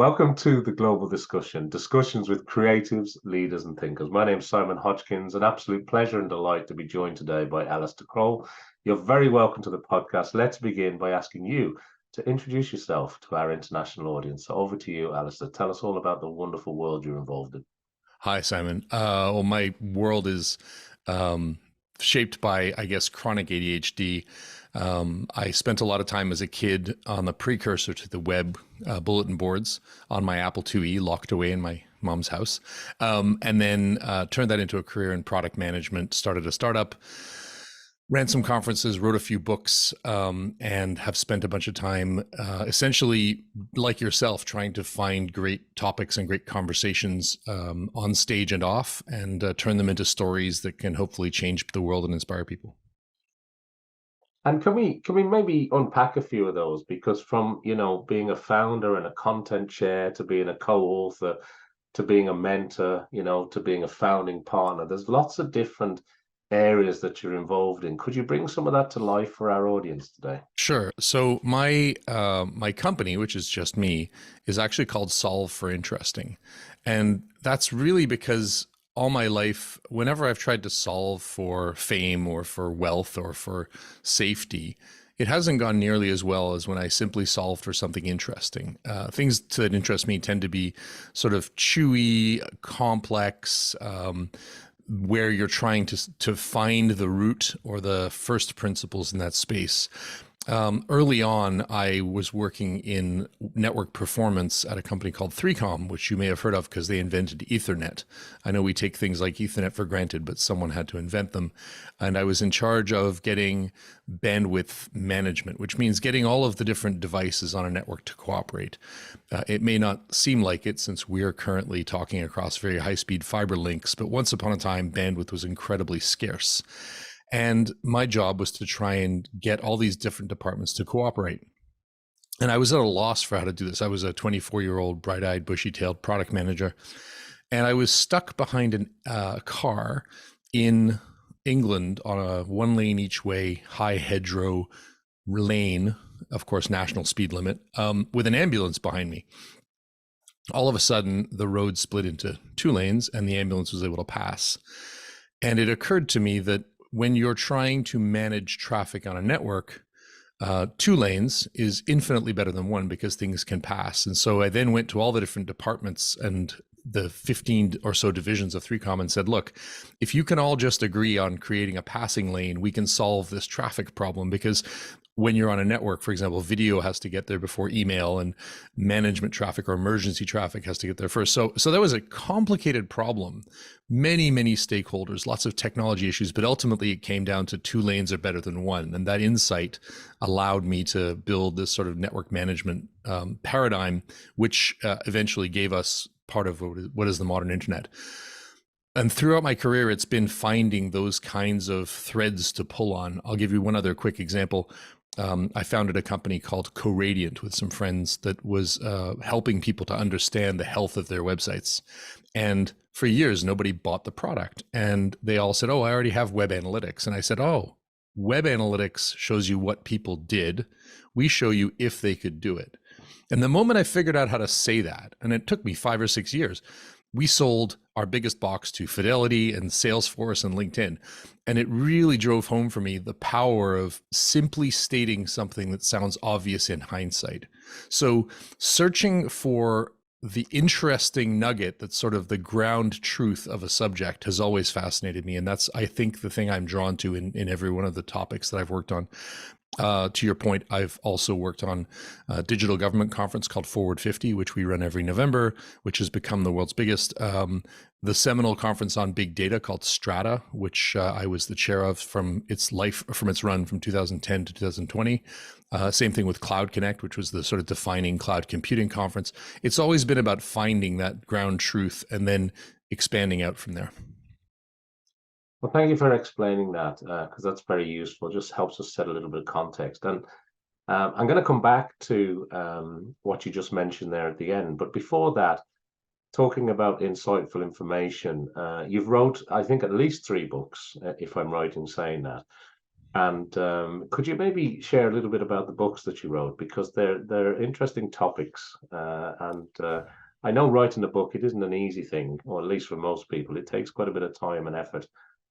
Welcome to the Global Discussion, discussions with creatives, leaders and thinkers. My name's Simon Hodgkins, an absolute pleasure and delight to be joined today by Alistair Croll. You're very welcome to the podcast. Let's begin by asking you to introduce yourself to our international audience. So over to you, Alistair. Tell us all about the wonderful world you're involved in. Hi, Simon. Well, my world is shaped by, I guess, chronic ADHD. I spent a lot of time as a kid on the precursor to the web bulletin boards on my Apple IIe locked away in my mom's house. And then turned that into a career in product management, started a startup, ran some conferences, wrote a few books, and have spent a bunch of time essentially like yourself trying to find great topics and great conversations on stage and off and turn them into stories that can hopefully change the world and inspire people. And can we maybe unpack a few of those? Because from, being a founder and a content chair to being a co-author, to being a mentor, to being a founding partner, there's lots of different areas that you're involved in. Could you bring some of that to life for our audience today? Sure. So my company, which is just me, is actually called Solve for Interesting. And that's really because all my life, whenever I've tried to solve for fame or for wealth or for safety, it hasn't gone nearly as well as when I simply solve for something interesting. Things that interest me tend to be sort of chewy, complex, where you're trying to find the root or the first principles in that space. Early on, I was working in network performance at a company called 3Com, which you may have heard of because they invented Ethernet. I know we take things like Ethernet for granted, but someone had to invent them. And I was in charge of getting bandwidth management, which means getting all of the different devices on a network to cooperate. It may not seem like it since we're currently talking across very high-speed fiber links, but once upon a time, bandwidth was incredibly scarce. And my job was to try and get all these different departments to cooperate. And I was at a loss for how to do this. I was a 24-year-old, bright-eyed, bushy-tailed product manager. And I was stuck behind a car in England on a one lane each way, high hedgerow lane, of course, national speed limit, with an ambulance behind me. All of a sudden, the road split into two lanes and the ambulance was able to pass. And it occurred to me that when you're trying to manage traffic on a network, two lanes is infinitely better than one because things can pass. And so I then went to all the different departments and the 15 or so divisions of 3Com and said, look, if you can all just agree on creating a passing lane, we can solve this traffic problem. Because when you're on a network, for example, video has to get there before email, and management traffic or emergency traffic has to get there first. So that was a complicated problem, many stakeholders, lots of technology issues, but ultimately it came down to two lanes are better than one. And that insight allowed me to build this sort of network management paradigm, which eventually gave us part of what is the modern internet. And throughout my career, it's been finding those kinds of threads to pull on. I'll give you one other quick example. I founded a company called CoRadiant with some friends that was helping people to understand the health of their websites. And for years, nobody bought the product. And they all said, oh, I already have web analytics. And I said, oh, web analytics shows you what people did. We show you if they could do it. And the moment I figured out how to say that, and it took me 5 or 6 years, we sold our biggest box to Fidelity and Salesforce and LinkedIn. And it really drove home for me the power of simply stating something that sounds obvious in hindsight. So searching for the interesting nugget that's sort of the ground truth of a subject has always fascinated me. And that's, I think, the thing I'm drawn to in every one of the topics that I've worked on. To your point, I've also worked on a digital government conference called Fwd50, which we run every November, which has become the world's biggest. The seminal conference on big data called Strata, which I was the chair of from its run from 2010 to 2020. Same thing with Cloud Connect, which was the sort of defining cloud computing conference. It's always been about finding that ground truth and then expanding out from there. Well, thank you for explaining that, because that's very useful. It just helps us set a little bit of context. And I'm going to come back to what you just mentioned there at the end. But before that, talking about insightful information, you've wrote, I think, at least 3 books, if I'm right in saying that. And could you maybe share a little bit about the books that you wrote, because they're interesting topics, and I know writing a book, it isn't an easy thing, or at least for most people. It takes quite a bit of time and effort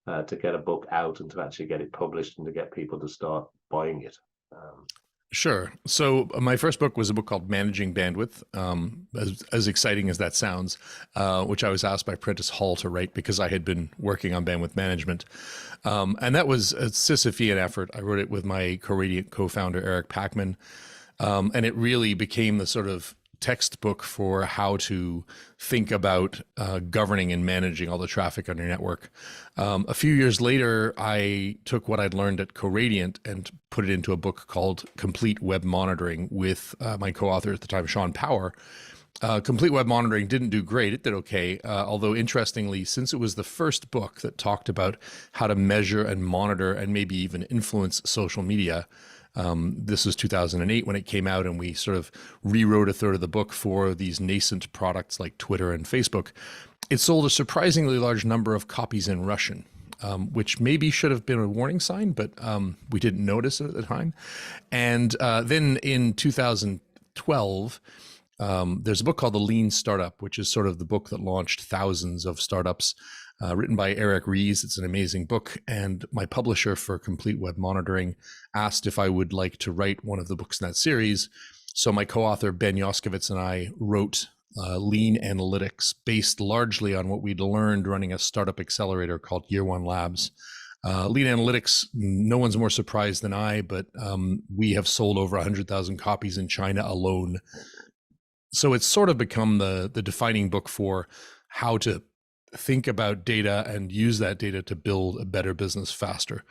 to get a book out and to actually get it published and to get people to start buying it. Um, Sure. So my first book was a book called Managing Bandwidth, as exciting as that sounds, which I was asked by Prentice Hall to write because I had been working on bandwidth management. And that was a Sisyphean effort. I wrote it with my co-radiant co-founder, Eric Packman. And it really became the sort of textbook for how to think about governing and managing all the traffic on your network. A few years later, I took what I'd learned at Co-Radiant and put it into a book called Complete Web Monitoring with my co-author at the time, Sean Power. Complete Web Monitoring didn't do great. It did okay. Although interestingly, since it was the first book that talked about how to measure and monitor and maybe even influence social media, this was 2008 when it came out, and we sort of rewrote a third of the book for these nascent products like Twitter and Facebook. It sold a surprisingly large number of copies in Russian, which maybe should have been a warning sign, but we didn't notice it at the time. And then in 2012, there's a book called The Lean Startup, which is sort of the book that launched thousands of startups, written by Eric Ries. It's an amazing book. And my publisher for Complete Web Monitoring asked if I would like to write one of the books in that series. So my co-author, Ben Yoskovitz, and I wrote Lean Analytics, based largely on what we'd learned running a startup accelerator called Year One Labs. Lean Analytics, no one's more surprised than I, but we have sold over 100,000 copies in China alone. So it's sort of become the defining book for how to think about data and use that data to build a better business faster.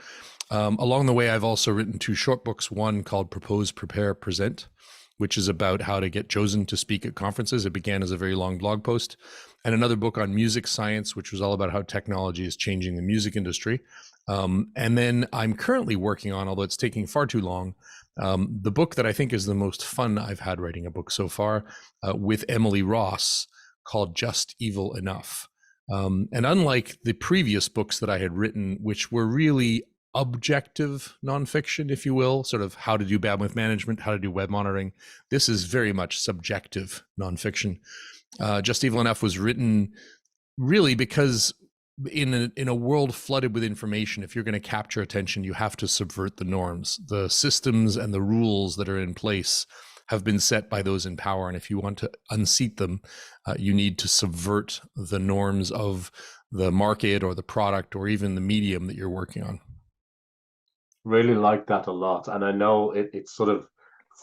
Along the way, I've also written two short books, one called Propose, Prepare, Present, which is about how to get chosen to speak at conferences. It began as a very long blog post. And another book on music science, which was all about how technology is changing the music industry. And then I'm currently working on, although it's taking far too long, the book that I think is the most fun I've had writing a book so far, with Emily Ross, called Just Evil Enough. And unlike the previous books that I had written, which were really objective nonfiction, if you will, sort of how to do bandwidth management, how to do web monitoring, this is very much subjective nonfiction. Just Evil Enough was written really because in a world flooded with information, if you're going to capture attention, you have to subvert the norms. The systems and the rules that are in place have been set by those in power. And if you want to unseat them, you need to subvert the norms of the market or the product or even the medium that you're working on. really like that a lot, and I know it's sort of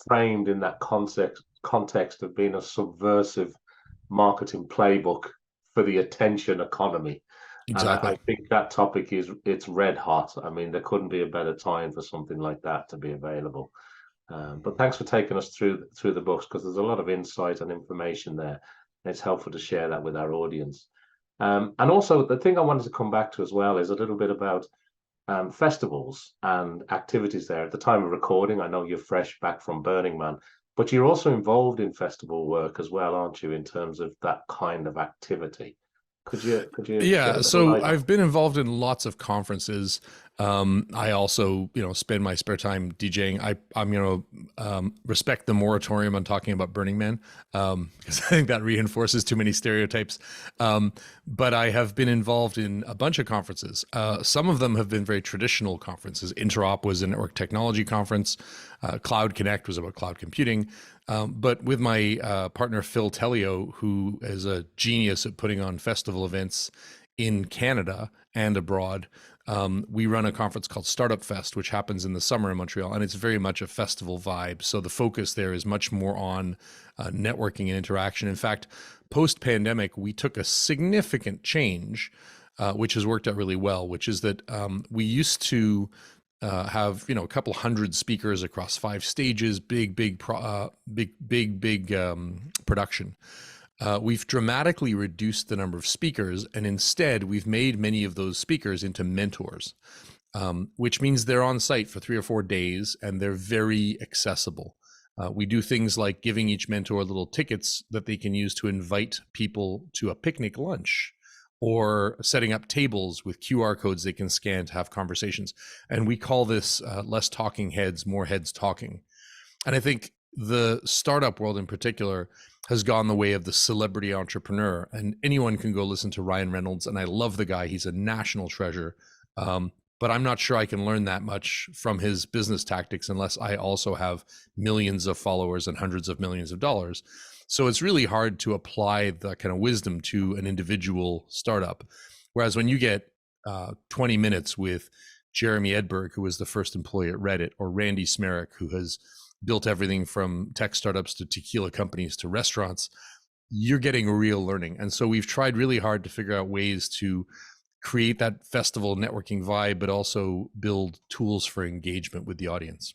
framed in that context of being a subversive marketing playbook for the attention economy. And I Exactly. think that topic it's red hot. I mean, there couldn't be a better time for something like that to be available. But thanks for taking us through the books, because there's a lot of insight and information there. It's helpful to share that with our audience. And also, the thing I wanted to come back to as well is a little bit about festivals and activities there. At the time of recording, I know you're fresh back from Burning Man, but you're also involved in festival work as well, aren't you, in terms of that kind of activity? Could you shed Yeah, a bit of so light on? I've been involved in lots of conferences. I also, spend my spare time DJing. I'm going to respect the moratorium on talking about Burning Man, because I think that reinforces too many stereotypes. But I have been involved in a bunch of conferences. Some of them have been very traditional conferences. Interop was a network technology conference. Cloud Connect was about cloud computing. But with my partner, Phil Tellio, who is a genius at putting on festival events in Canada and abroad, we run a conference called Startup Fest, which happens in the summer in Montreal, and it's very much a festival vibe. So the focus there is much more on networking and interaction. In fact, post-pandemic, we took a significant change, which has worked out really well, which is that we used to have a couple hundred speakers across 5 stages, big production. We've dramatically reduced the number of speakers, and instead we've made many of those speakers into mentors, which means they're on site for 3 or 4 days and they're very accessible. We do things like giving each mentor little tickets that they can use to invite people to a picnic lunch or setting up tables with QR codes they can scan to have conversations. And we call this less talking heads, more heads talking. And I think the startup world in particular has gone the way of the celebrity entrepreneur. And anyone can go listen to Ryan Reynolds. And I love the guy. He's a national treasure. But I'm not sure I can learn that much from his business tactics unless I also have millions of followers and hundreds of millions of dollars. So it's really hard to apply that kind of wisdom to an individual startup. Whereas when you get 20 minutes with Jeremy Edberg, who was the first employee at Reddit, or Randy Smerick, who has built everything from tech startups to tequila companies to restaurants, you're getting real learning. And so we've tried really hard to figure out ways to create that festival networking vibe, but also build tools for engagement with the audience.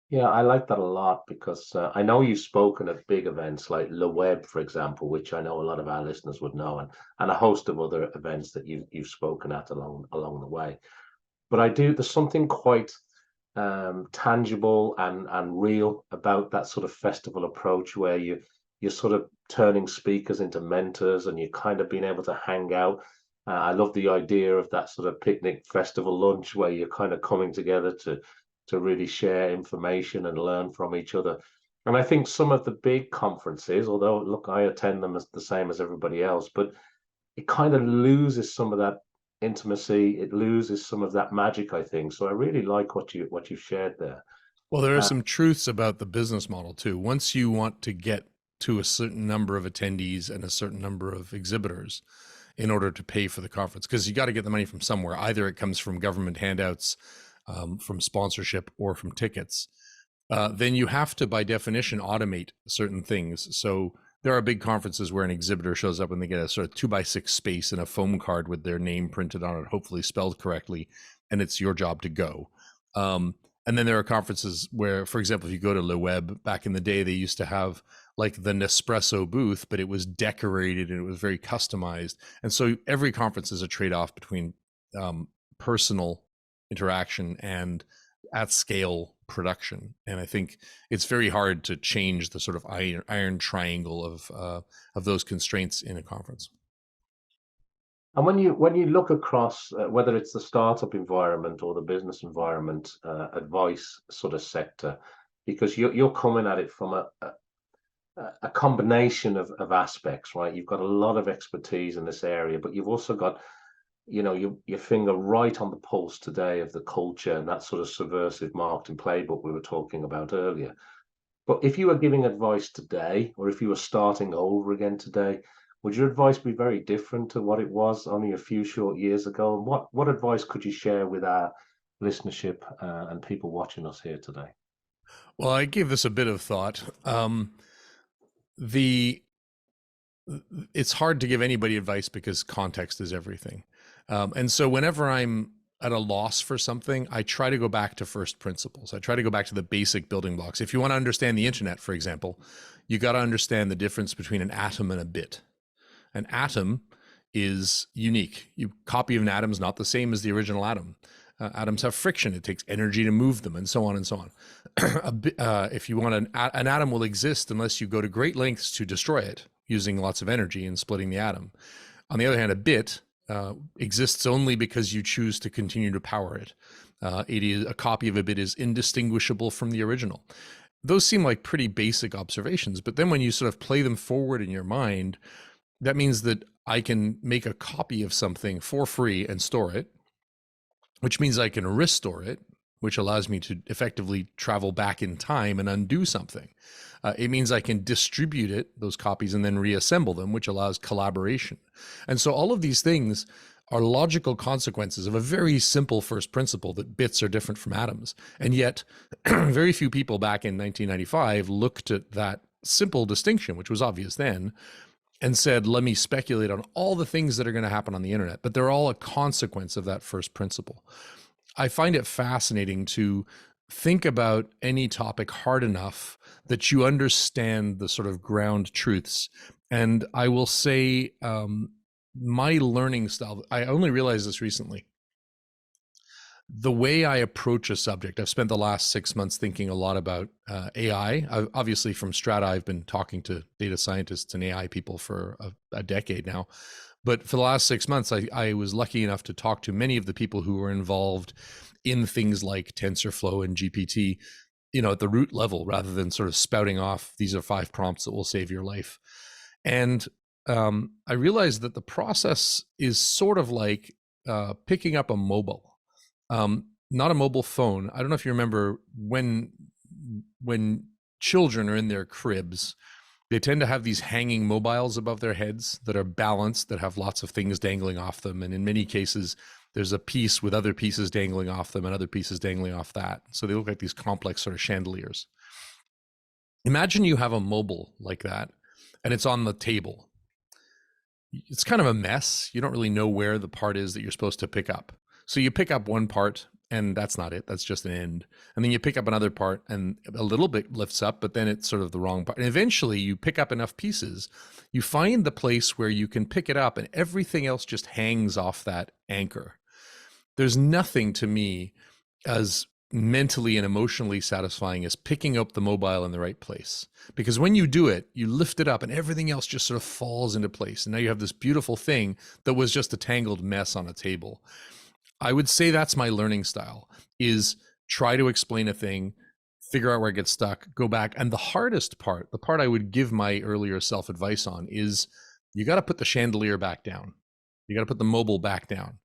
Yeah, I like that a lot because I know you've spoken at big events like Le Web, for example, which I know a lot of our listeners would know, and a host of other events that you've spoken at along the way. But there's something quite tangible and real about that sort of festival approach where you're sort of turning speakers into mentors and you're kind of being able to hang out. I love the idea of that sort of picnic festival lunch where you're kind of coming together to really share information and learn from each other. And I think some of the big conferences, although look, I attend them as the same as everybody else, but it kind of loses some of that intimacy. It loses some of that magic, I think. So I really like what you've shared there. Well, there are some truths about the business model too. Once you want to get to a certain number of attendees and a certain number of exhibitors in order to pay for the conference, because you got to get the money from somewhere. Either it comes from government handouts, from sponsorship, or from tickets. Then you have to, by definition, automate certain things. So there are big conferences where an exhibitor shows up and they get a sort of 2x6 space and a foam card with their name printed on it, hopefully spelled correctly, and it's your job to go. And then there are conferences where, for example, if you go to Le Web, back in the day, they used to have like the Nespresso booth, but it was decorated and it was very customized. And so every conference is a trade-off between personal interaction and at scale production. And I think it's very hard to change the sort of iron triangle of those constraints in a conference. And when you look across whether it's the startup environment or the business environment, advice sort of sector, because you're coming at it from a combination of aspects, right? You've got a lot of expertise in this area, but you've also got, your finger right on the pulse today of the culture and that sort of subversive marketing playbook we were talking about earlier. But if you were giving advice today, or if you were starting over again today, would your advice be very different to what it was only a few short years ago? And what advice could you share with our listenership and people watching us here today? Well, I gave this a bit of thought. It's hard to give anybody advice because context is everything. And so whenever I'm at a loss for something, I try to go back to first principles. I try to go back to the basic building blocks. If you want to understand the internet, for example, you got to understand the difference between an atom and a bit. An atom is unique. A copy of an atom is not the same as the original atom. Atoms have friction. It takes energy to move them, and so on and so on. If you want an atom will exist unless you go to great lengths to destroy it using lots of energy and splitting the atom. On the other hand, a bit exists only because you choose to continue to power it. A copy of a bit is indistinguishable from the original. Those seem like pretty basic observations, but then when you sort of play them forward in your mind, that means that I can make a copy of something for free and store it, which means I can restore it, which allows me to effectively travel back in time and undo something. It means I can distribute it, those copies, and then reassemble them, which allows collaboration. And so all of these things are logical consequences of a very simple first principle that bits are different from atoms. And yet very few people back in 1995 looked at that simple distinction, which was obvious then, and said, let me speculate on all the things that are going to happen on the internet, but they're all a consequence of that first principle. I find it fascinating to think about any topic hard enough that you understand the sort of ground truths. And I will say, my learning style, I only realized this recently. The way I approach a subject, I've spent the last 6 months thinking a lot about AI. Obviously, from Strata, I've been talking to data scientists and AI people for a decade now. But for the last 6 months, I was lucky enough to talk to many of the people who were involved in things like TensorFlow and GPT, at the root level, rather than sort of spouting off, these are 5 prompts that will save your life. And I realized that the process is sort of like picking up a mobile, not a mobile phone. I don't know if you remember when children are in their cribs, they tend to have these hanging mobiles above their heads that are balanced, that have lots of things dangling off them. And in many cases, there's a piece with other pieces dangling off them and other pieces dangling off that. So they look like these complex sort of chandeliers. Imagine you have a mobile like that, and it's on the table. It's kind of a mess. You don't really know where the part is that you're supposed to pick up. So you pick up one part, and that's not it. That's just an end. And then you pick up another part, and a little bit lifts up, but then it's sort of the wrong part. And eventually you pick up enough pieces, you find the place where you can pick it up, and everything else just hangs off that anchor. There's nothing to me as mentally and emotionally satisfying as picking up the mobile in the right place. Because when you do it, you lift it up and everything else just sort of falls into place. And now you have this beautiful thing that was just a tangled mess on a table. I would say that's my learning style, is try to explain a thing, figure out where it gets stuck, go back. And the hardest part, the part I would give my earlier self advice on, is you got to put the chandelier back down. You got to put the mobile back down.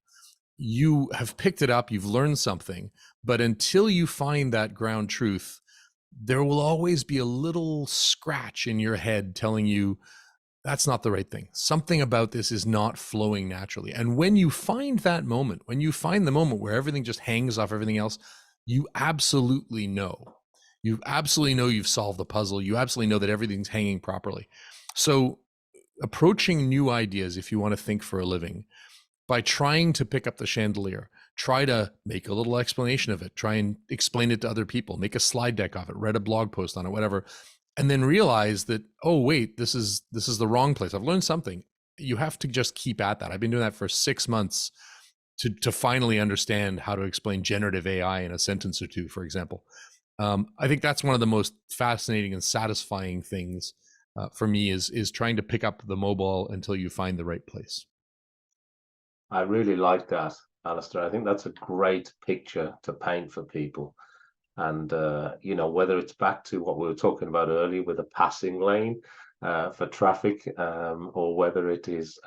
You have picked it up, you've learned something, but until you find that ground truth, there will always be a little scratch in your head telling you that's not the right thing. Something about this is not flowing naturally. And when you find that moment, when you find the moment where everything just hangs off everything else, you absolutely know. You absolutely know you've solved the puzzle. You absolutely know that everything's hanging properly. So approaching new ideas, if you want to think for a living, by trying to pick up the chandelier, try to make a little explanation of it, try and explain it to other people, make a slide deck of it, read a blog post on it, whatever, and then realize that, oh, wait, this is the wrong place. I've learned something. You have to just keep at that. I've been doing that for 6 months to finally understand how to explain generative AI in a sentence or two, for example. I think that's one of the most fascinating and satisfying things for me is trying to pick up the mobile until you find the right place. I really like that, Alistair. I think that's a great picture to paint for people. And, whether it's back to what we were talking about earlier with a passing lane for traffic, or whether it is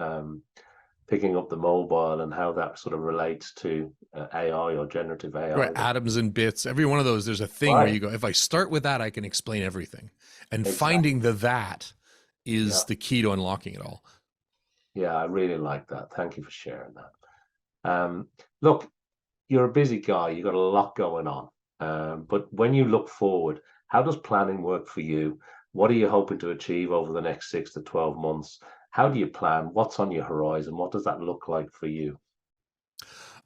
picking up the mobile and how that sort of relates to AI or generative AI. Right, atoms and bits, every one of those, there's a thing where you go, if I start with that, I can explain everything. And finding that is the key to unlocking it all. Yeah, I really like that. Thank you for sharing that. Look, you're a busy guy. You've got a lot going on. But when you look forward, how does planning work for you? What are you hoping to achieve over the next 6 to 12 months? How do you plan? What's on your horizon? What does that look like for you?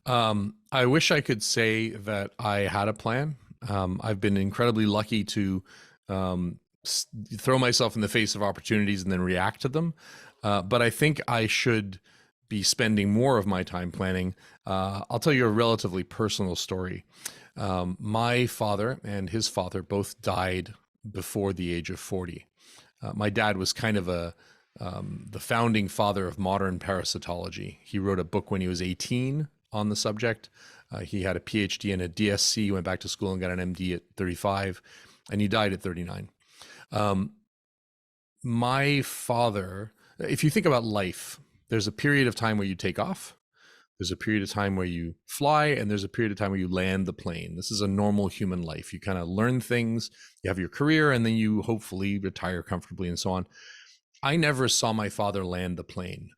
I wish I could say that I had a plan. I've been incredibly lucky to throw myself in the face of opportunities and then react to them. But I think I should be spending more of my time planning. I'll tell you a relatively personal story. My father and his father both died before the age of 40. My dad was kind of the founding father of modern parasitology. He wrote a book when he was 18 on the subject. He had a PhD and a DSc, went back to school and got an MD at 35, and he died at 39. My father, if you think about life, there's a period of time where you take off, there's a period of time where you fly, and there's a period of time where you land the plane. This is a normal human life. You kind of learn things, you have your career, and then you hopefully retire comfortably and so on. I never saw my father land the plane.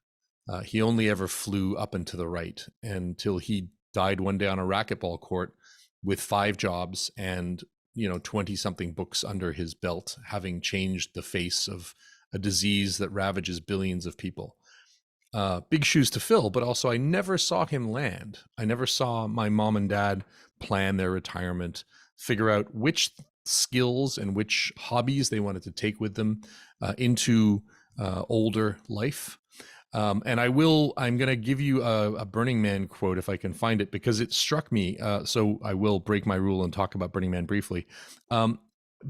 He only ever flew up and to the right until he died one day on a racquetball court with 5 jobs and 20 something books under his belt, having changed the face of a disease that ravages billions of people. Big shoes to fill, but also I never saw him land. I never saw my mom and dad plan their retirement, figure out which skills and which hobbies they wanted to take with them into older life. And I'm going to give you a Burning Man quote if I can find it, because it struck me. So I will break my rule and talk about Burning Man briefly.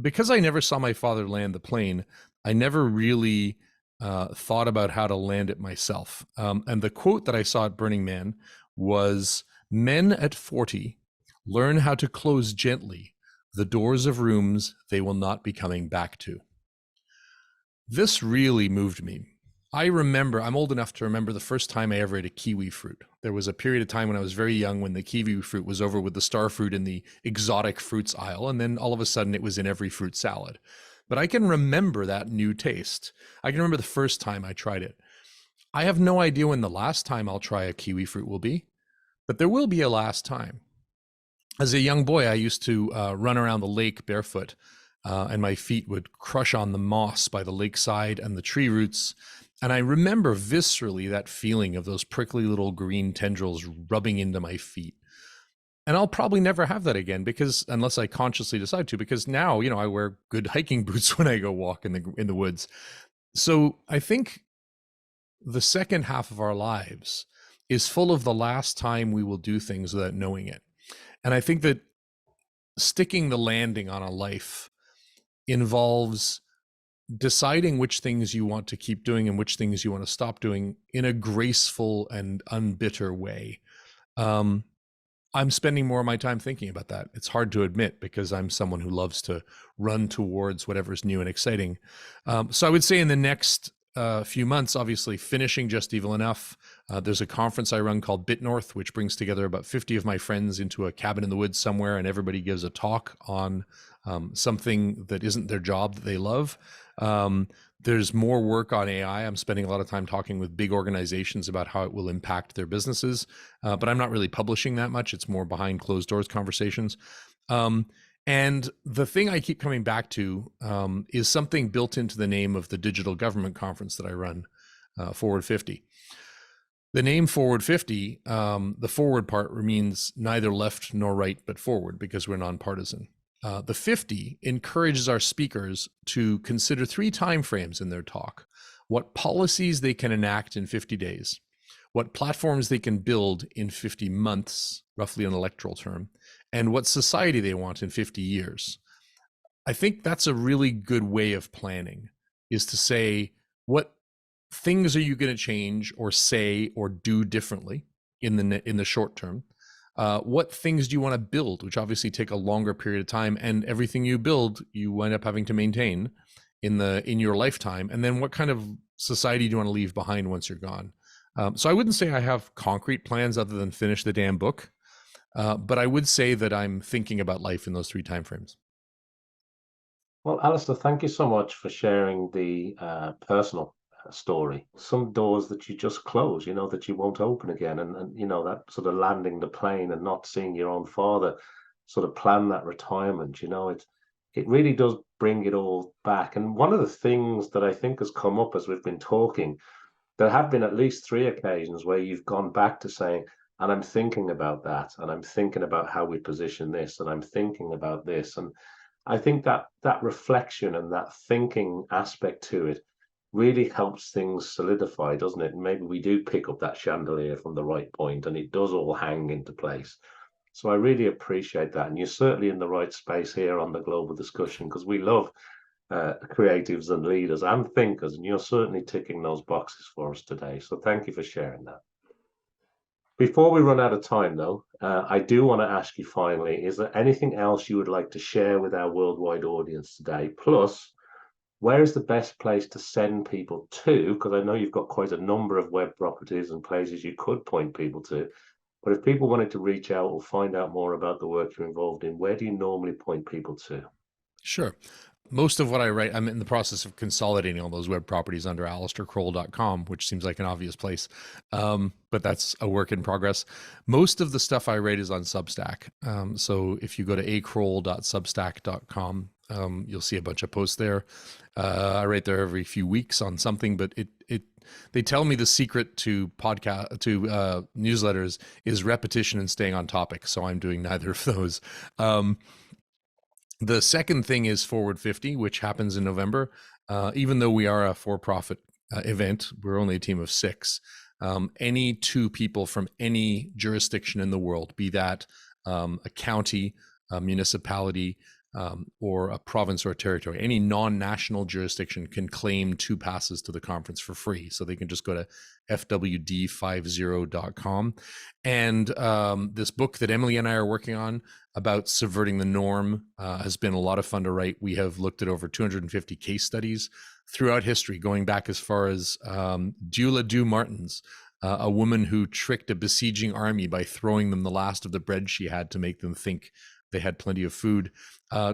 Because I never saw my father land the plane, I never really thought about how to land it myself. And the quote that I saw at Burning Man was, "Men at 40 learn how to close gently the doors of rooms they will not be coming back to." This really moved me. I remember, I'm old enough to remember the first time I ever ate a kiwi fruit. There was a period of time when I was very young when the kiwi fruit was over with the star fruit in the exotic fruits aisle, and then all of a sudden it was in every fruit salad. But I can remember that new taste. I can remember the first time I tried it. I have no idea when the last time I'll try a kiwi fruit will be, but there will be a last time. As a young boy, I used to run around the lake barefoot, and my feet would crush on the moss by the lakeside and the tree roots. And I remember viscerally that feeling of those prickly little green tendrils rubbing into my feet. And I'll probably never have that again, because unless I consciously decide to, because now, I wear good hiking boots when I go walk in the woods. So I think the second half of our lives is full of the last time we will do things without knowing it. And I think that sticking the landing on a life involves deciding which things you want to keep doing and which things you want to stop doing in a graceful and unbitter way. I'm spending more of my time thinking about that. It's hard to admit because I'm someone who loves to run towards whatever's new and exciting. So I would say in the next few months, obviously finishing Just Evil Enough. There's a conference I run called Bit North, which brings together about 50 of my friends into a cabin in the woods somewhere, and everybody gives a talk on something that isn't their job that they love. There's more work on AI. I'm spending a lot of time talking with big organizations about how it will impact their businesses, but I'm not really publishing that much. It's more behind closed doors conversations. And the thing I keep coming back to is something built into the name of the digital government conference that I run, Fwd50. The name Fwd50, the forward part means neither left nor right, but forward, because we're nonpartisan. The 50 encourages our speakers to consider 3 timeframes in their talk: what policies they can enact in 50 days, what platforms they can build in 50 months, roughly an electoral term, and what society they want in 50 years. I think that's a really good way of planning, is to say, what things are you going to change or say or do differently in the short term? What things do you want to build, which obviously take a longer period of time, and everything you build, you wind up having to maintain in your lifetime. And then what kind of society do you want to leave behind once you're gone? So I wouldn't say I have concrete plans other than finish the damn book. But I would say that I'm thinking about life in those 3 timeframes. Well, Alistair, thank you so much for sharing the personal story. Some doors that you just close, that you won't open again. And that sort of landing the plane and not seeing your own father sort of plan that retirement, it really does bring it all back. And one of the things that I think has come up as we've been talking, there have been at least 3 occasions where you've gone back to saying, and I'm thinking about that, and I'm thinking about how we position this, and I'm thinking about this. And I think that reflection and that thinking aspect to it really helps things solidify, doesn't it? And maybe we do pick up that chandelier from the right point and it does all hang into place. So I really appreciate that. And you're certainly in the right space here on the global discussion, because we love creatives and leaders and thinkers, and you're certainly ticking those boxes for us today. So thank you for sharing that. Before we run out of time, though, I do want to ask you finally, is there anything else you would like to share with our worldwide audience today? Plus, where is the best place to send people to? Because I know you've got quite a number of web properties and places you could point people to. But if people wanted to reach out or find out more about the work you're involved in, where do you normally point people to? Sure. Most of what I write, I'm in the process of consolidating all those web properties under alistaircroll.com, which seems like an obvious place. But that's a work in progress. Most of the stuff I write is on Substack. So if you go to acroll.substack.com, you'll see a bunch of posts there. I write there every few weeks on something, but they tell me the secret to newsletters is repetition and staying on topic. So I'm doing neither of those. The second thing is Fwd50, which happens in November. Even though we are a for-profit event, we're only a team of 6. Any 2 people from any jurisdiction in the world, be that a county, a municipality, or a province or a territory. Any non-national jurisdiction can claim 2 passes to the conference for free. So they can just go to fwd50.com. And this book that Emily and I are working on about subverting the norm has been a lot of fun to write. We have looked at over 250 case studies throughout history, going back as far as Dula Du Martins, a woman who tricked a besieging army by throwing them the last of the bread she had to make them think they had plenty of food,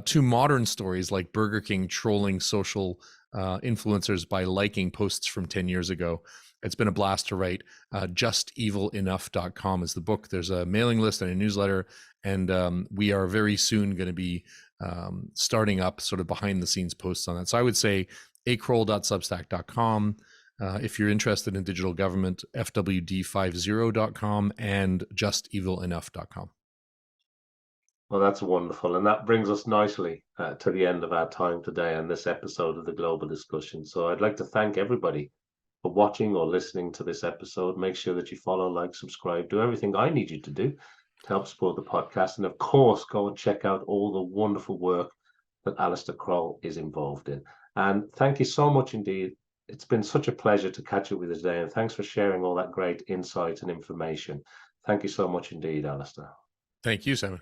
to modern stories like Burger King trolling social influencers by liking posts from 10 years ago. It's been a blast to write. Justevilenough.com is the book. There's a mailing list and a newsletter, and we are very soon going to be starting up sort of behind the scenes posts on that. So I would say acroll.substack.com. If you're interested in digital government, fwd50.com and justevilenough.com. Well, that's wonderful. And that brings us nicely to the end of our time today on this episode of the Global Discussion. So I'd like to thank everybody for watching or listening to this episode. Make sure that you follow, like, subscribe, do everything I need you to do to help support the podcast. And of course, go and check out all the wonderful work that Alistair Croll is involved in. And thank you so much indeed. It's been such a pleasure to catch up with you today. And thanks for sharing all that great insight and information. Thank you so much indeed, Alistair. Thank you, Simon.